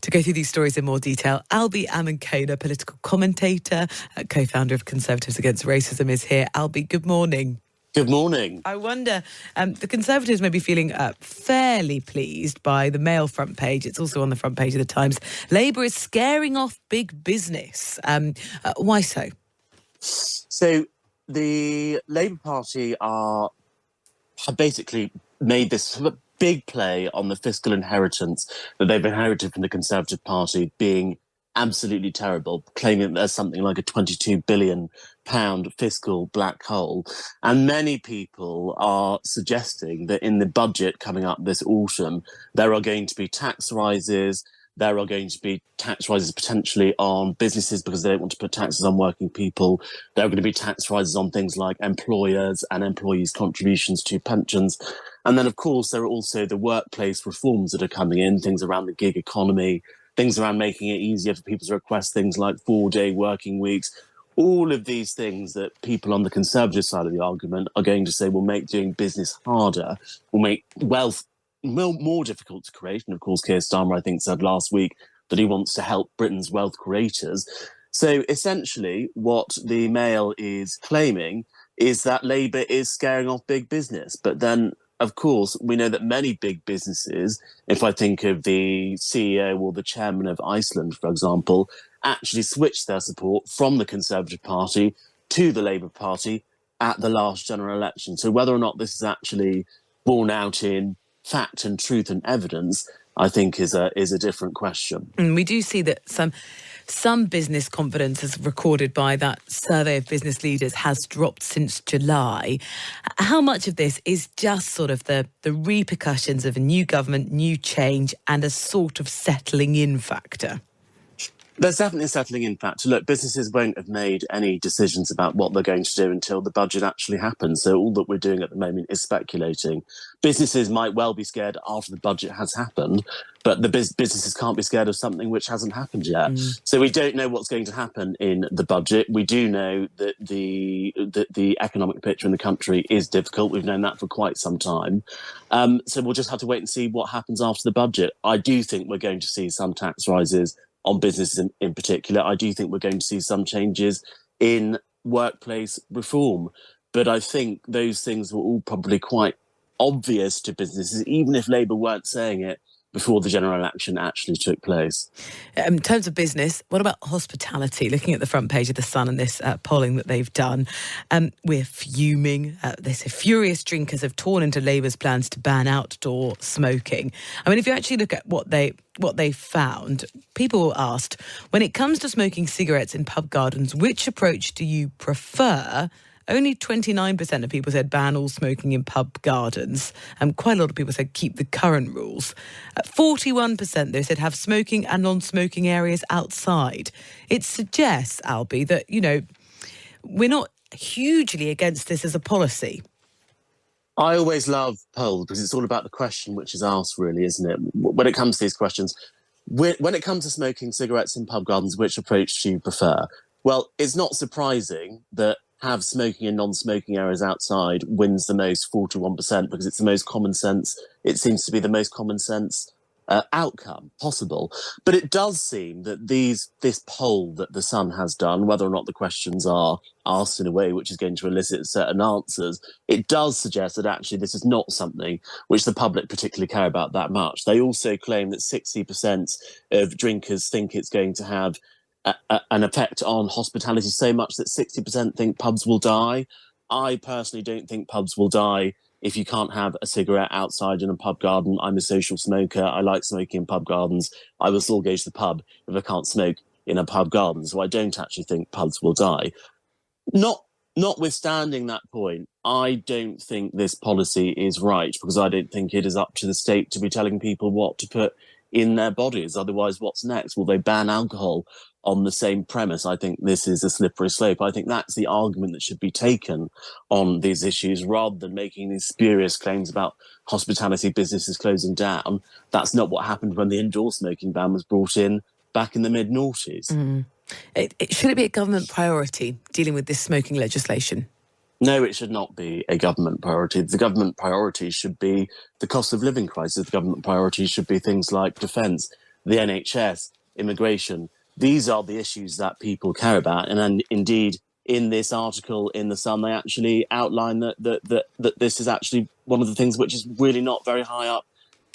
To go through these stories in more detail, Albie Amankona, political commentator, co-founder of Conservatives Against Racism, is here. Albie, good morning. Good morning. I wonder, the Conservatives may be feeling fairly pleased by the Mail front page. It's also on the front page of the Times. Labour is scaring off big business. Why so? So the Labour Party have basically made this big play on the fiscal inheritance that they've inherited from the Conservative Party being absolutely terrible, claiming that there's something like a £22 billion fiscal black hole. And many people are suggesting that in the budget coming up this autumn, there are going to be tax rises. There are going to be tax rises potentially on businesses because they don't want to put taxes on working people. There are going to be tax rises on things like employers and employees' contributions to pensions. And then, of course, there are also the workplace reforms that are coming in, things around the gig economy, things around making it easier for people to request things like 4-day working weeks. All of these things that people on the Conservative side of the argument are going to say will make doing business harder, will make wealth more difficult to create. And of course, Keir Starmer, I think, said last week that he wants to help Britain's wealth creators. So essentially, what the Mail is claiming is that Labour is scaring off big business. But then, of course, we know that many big businesses, if I think of the CEO or the chairman of Iceland, for example, actually switched their support from the Conservative Party to the Labour Party at the last general election. So whether or not this is actually borne out in fact and truth and evidence, I think is a different question. And we do see that some business confidence, as recorded by that survey of business leaders, has dropped since July. How much of this is just sort of the repercussions of a new government, new change, and a sort of settling in factor? There's definitely a settling in factor. Look, businesses won't have made any decisions about what they're going to do until the budget actually happens. So all that we're doing at the moment is speculating. Businesses might well be scared after the budget has happened, but the businesses can't be scared of something which hasn't happened yet. So we don't know what's going to happen in the budget. We do know that the economic picture in the country is difficult. We've known that for quite some time. So we'll just have to wait and see what happens after the budget. I do think we're going to see some tax rises on businesses in particular. I do think we're going to see some changes in workplace reform. But I think those things were all probably quite obvious to businesses, even if Labour weren't saying it before the general election actually took place. In terms of business, what about hospitality? Looking at the front page of The Sun and this polling that they've done, we're fuming. They say furious drinkers have torn into Labour's plans to ban outdoor smoking. I mean, if you actually look at what they found, people asked, when it comes to smoking cigarettes in pub gardens, which approach do you prefer? Only 29% of people said ban all smoking in pub gardens. Quite a lot of people said keep the current rules. 41%, though, said have smoking and non-smoking areas outside. It suggests, Albie, that, we're not hugely against this as a policy. I always love polls because it's all about the question which is asked, really, isn't it? When it comes to these questions, when it comes to smoking cigarettes in pub gardens, which approach do you prefer? Well, it's not surprising that have smoking and non-smoking areas outside wins the most, 41%, because it's the most common sense. It seems to be the most common sense outcome possible. But it does seem that this poll that The Sun has done, whether or not the questions are asked in a way which is going to elicit certain answers, it does suggest that actually this is not something which the public particularly care about that much. They also claim that 60% of drinkers think it's going to have an effect on hospitality, so much that 60% think pubs will die. I personally don't think pubs will die if you can't have a cigarette outside in a pub garden. I'm a social smoker. I like smoking in pub gardens. I will still go to the pub if I can't smoke in a pub garden. So I don't actually think pubs will die. Notwithstanding that point, I don't think this policy is right, because I don't think it is up to the state to be telling people what to put in their bodies. Otherwise, what's next? Will they ban alcohol on the same premise? I think this is a slippery slope. I think that's the argument that should be taken on these issues, rather than making these spurious claims about hospitality businesses closing down. That's not what happened when the indoor smoking ban was brought in back in the mid-noughties. Should it be a government priority, dealing with this smoking legislation? No, it should not be a government priority. The government priority should be the cost of living crisis. The government priority should be things like defence. the NHS, immigration. These are the issues that people care about. And indeed, in this article in The Sun, they actually outline that this is actually one of the things which is really not very high up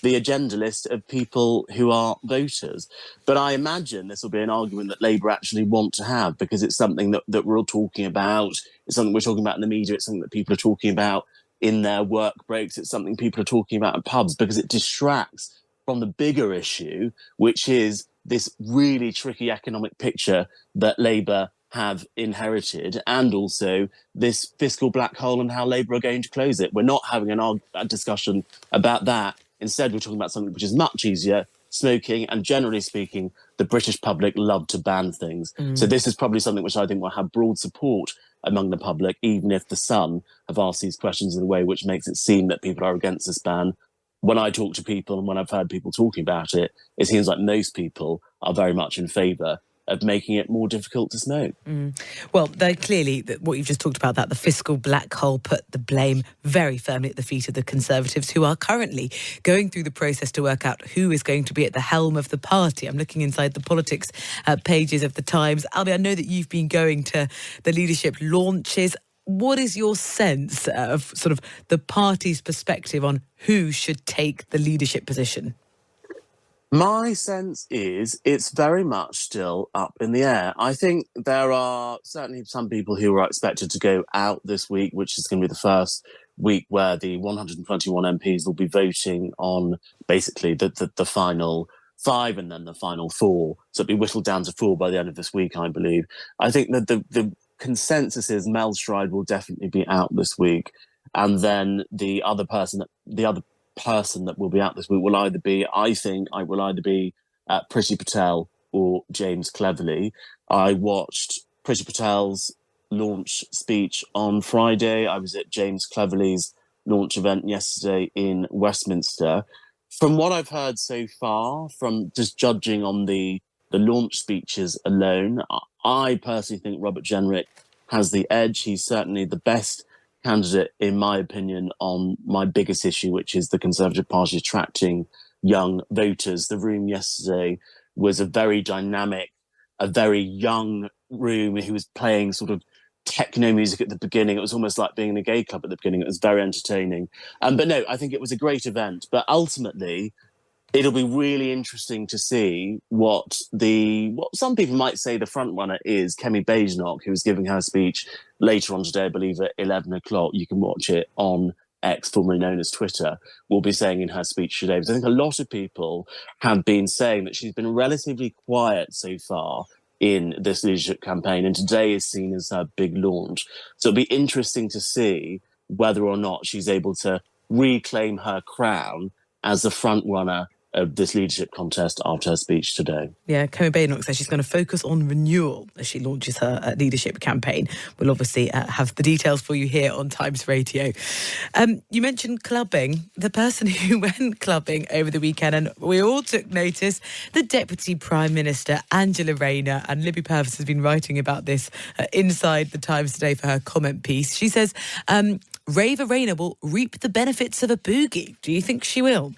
the agenda list of people who are voters. But I imagine this will be an argument that Labour actually want to have, because it's something that we're all talking about. It's something we're talking about in the media. It's something that people are talking about in their work breaks. It's something people are talking about in pubs, because it distracts from the bigger issue, which is this really tricky economic picture that Labour have inherited, and also this fiscal black hole and how Labour are going to close it. We're not having a discussion about that. Instead, we're talking about something which is much easier: smoking. And generally speaking, the British public love to ban things. So this is probably something which I think will have broad support among the public, even if The Sun have asked these questions in a way which makes it seem that people are against this ban. When I talk to people and when I've heard people talking about it, it seems like most people are very much in favour of making it more difficult to smoke. Well, they clearly, what you've just talked about, that the fiscal black hole put the blame very firmly at the feet of the Conservatives, who are currently going through the process to work out who is going to be at the helm of the party. I'm looking inside the politics pages of the Times. Albie, I know that you've been going to the leadership launches. What is your sense of sort of the party's perspective on who should take the leadership position? My sense is it's very much still up in the air. I think there are certainly some people who are expected to go out this week, which is going to be the first week where the 121 MPs will be voting on basically the final 5 and then the final 4. So it'll be whittled down to 4 by the end of this week, I believe. I think that the consensus is Mel Stride will definitely be out this week. And then the other person that will be out this week will either be, I think, Priti Patel or James Cleverly. I watched Priti Patel's launch speech on Friday. I was at James Cleverly's launch event yesterday in Westminster. From what I've heard so far, from just judging on the launch speeches alone, I personally think Robert Jenrick has the edge. He's certainly the best candidate, in my opinion, on my biggest issue, which is the Conservative Party attracting young voters. The room yesterday was a very dynamic, a very young room. He was playing sort of techno music at the beginning. It was almost like being in a gay club at the beginning. It was very entertaining. But no, I think it was a great event. But ultimately, it'll be really interesting to see what some people might say the front runner is, Kemi Badenoch, who is giving her speech later on today, I believe at 11 o'clock. You can watch it on X, formerly known as Twitter, will be saying in her speech today. Because I think a lot of people have been saying that she's been relatively quiet so far in this leadership campaign, and today is seen as her big launch. So it'll be interesting to see whether or not she's able to reclaim her crown as the front runner of this leadership contest after her speech today. Yeah, Kemi Badenoch says she's going to focus on renewal as she launches her leadership campaign. We'll obviously have the details for you here on Times Radio. You mentioned clubbing. The person who went clubbing over the weekend, and we all took notice, the Deputy Prime Minister, Angela Rayner, and Libby Purvis has been writing about this inside the Times today for her comment piece. She says, Raver Rayner will reap the benefits of a boogie. Do you think she will?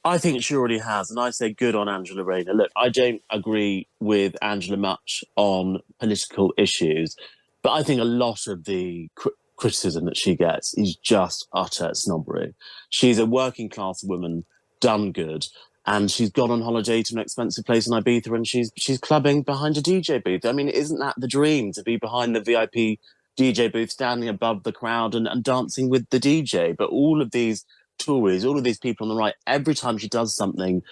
I think she already has, and I say good on Angela Rayner. Look, I don't agree with Angela much on political issues, but I think a lot of the criticism that she gets is just utter snobbery. She's a working class woman, done good, and she's gone on holiday to an expensive place in Ibiza, and she's clubbing behind a DJ booth. I mean, isn't that the dream, to be behind the VIP DJ booth, standing above the crowd and dancing with the DJ? But all of these Tories, all of these people on the right, every time she does something,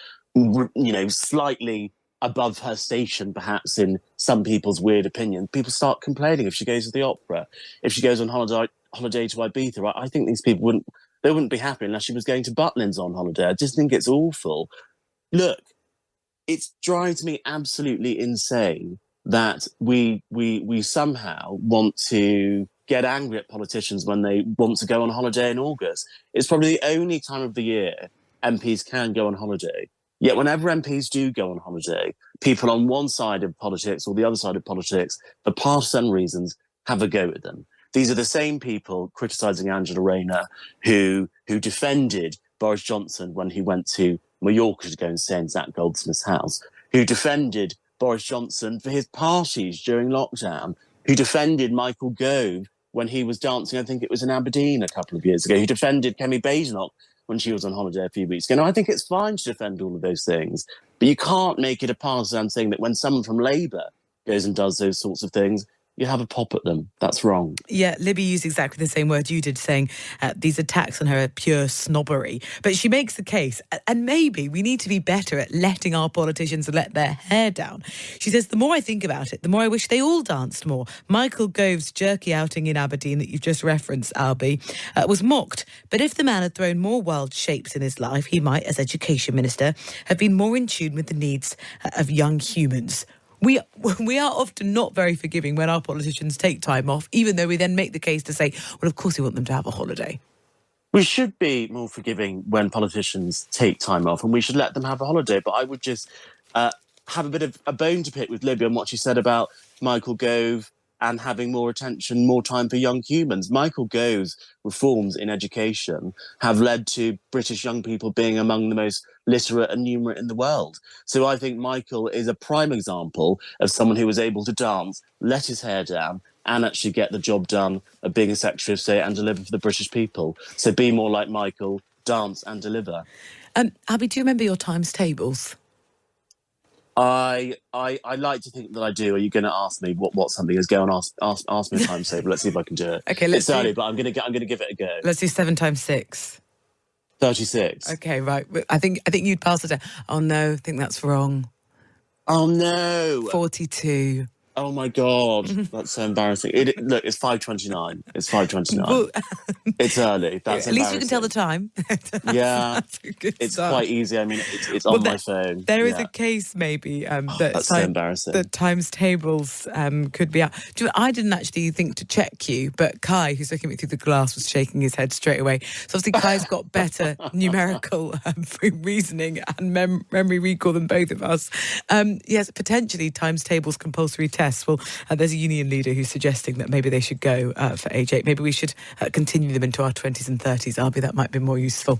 slightly above her station, perhaps in some people's weird opinion, people start complaining. If she goes to the opera, if she goes on holiday to Ibiza, I think these people wouldn't be happy unless she was going to Butlins on holiday. I just think it's awful. Look, it drives me absolutely insane that we somehow want to get angry at politicians when they want to go on holiday in August. It's probably the only time of the year MPs can go on holiday. Yet whenever MPs do go on holiday, people on one side of politics or the other side of politics, for partisan reasons, have a go at them. These are the same people criticising Angela Rayner who defended Boris Johnson when he went to Mallorca to go and stay in Zach Goldsmith's house, who defended Boris Johnson for his parties during lockdown, who defended Michael Gove when he was dancing, I think it was in Aberdeen a couple of years ago, who defended Kemi Badenoch when she was on holiday a few weeks ago. And I think it's fine to defend all of those things, but you can't make it a partisan thing that when someone from Labour goes and does those sorts of things, you have a pop at them. That's wrong. Yeah, Libby used exactly the same word you did, saying these attacks on her are pure snobbery. But she makes the case, and maybe we need to be better at letting our politicians let their hair down. She says, the more I think about it, the more I wish they all danced more. Michael Gove's jerky outing in Aberdeen that you've just referenced, Albie, was mocked. But if the man had thrown more wild shapes in his life, he might, as Education Minister, have been more in tune with the needs of young humans. We are often not very forgiving when our politicians take time off, even though we then make the case to say, well, of course we want them to have a holiday. We should be more forgiving when politicians take time off, and we should let them have a holiday. But I would just have a bit of a bone to pick with Libby on what she said about Michael Gove and having more attention, more time for young humans. Michael Gove's reforms in education have led to British young people being among the most literate and numerate in the world. So I think Michael is a prime example of someone who was able to dance, let his hair down, and actually get the job done of being a Secretary of State and deliver for the British people. So be more like Michael, dance and deliver. Abby, do you remember your times tables? I like to think that I do. Are you going to ask me what something is? Go and ask me a time table. Let's see if I can do it. Okay, it's early, but I'm going to give it a go. Let's do 7 times 6. 36. Okay, right. I think you'd pass it down. Oh no, I think that's wrong. Oh no. 42. Oh my God, that's so embarrassing. Look, it's 5:29. It's 5:29. Well, it's early. That's at least we can tell the time. Yeah, that's a good it's start. quite easy. I mean, it's on my phone. There is a case maybe that's so embarrassing. that times tables could be out. Do you know, I didn't actually think to check you, but Kai, who's looking at me through the glass, was shaking his head straight away. So obviously Kai's got better numerical reasoning and memory recall than both of us. Yes, potentially times tables compulsory tests. Well, there's a union leader who's suggesting that maybe they should go for age 8. Maybe we should continue them into our 20s and 30s. Albie, that might be more useful.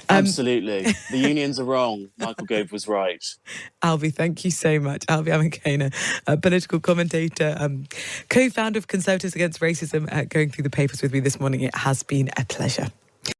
Absolutely. The unions are wrong. Michael Gove was right. Albie, thank you so much. Albie Amankona, a political commentator, co-founder of Conservatives Against Racism, going through the papers with me this morning. It has been a pleasure.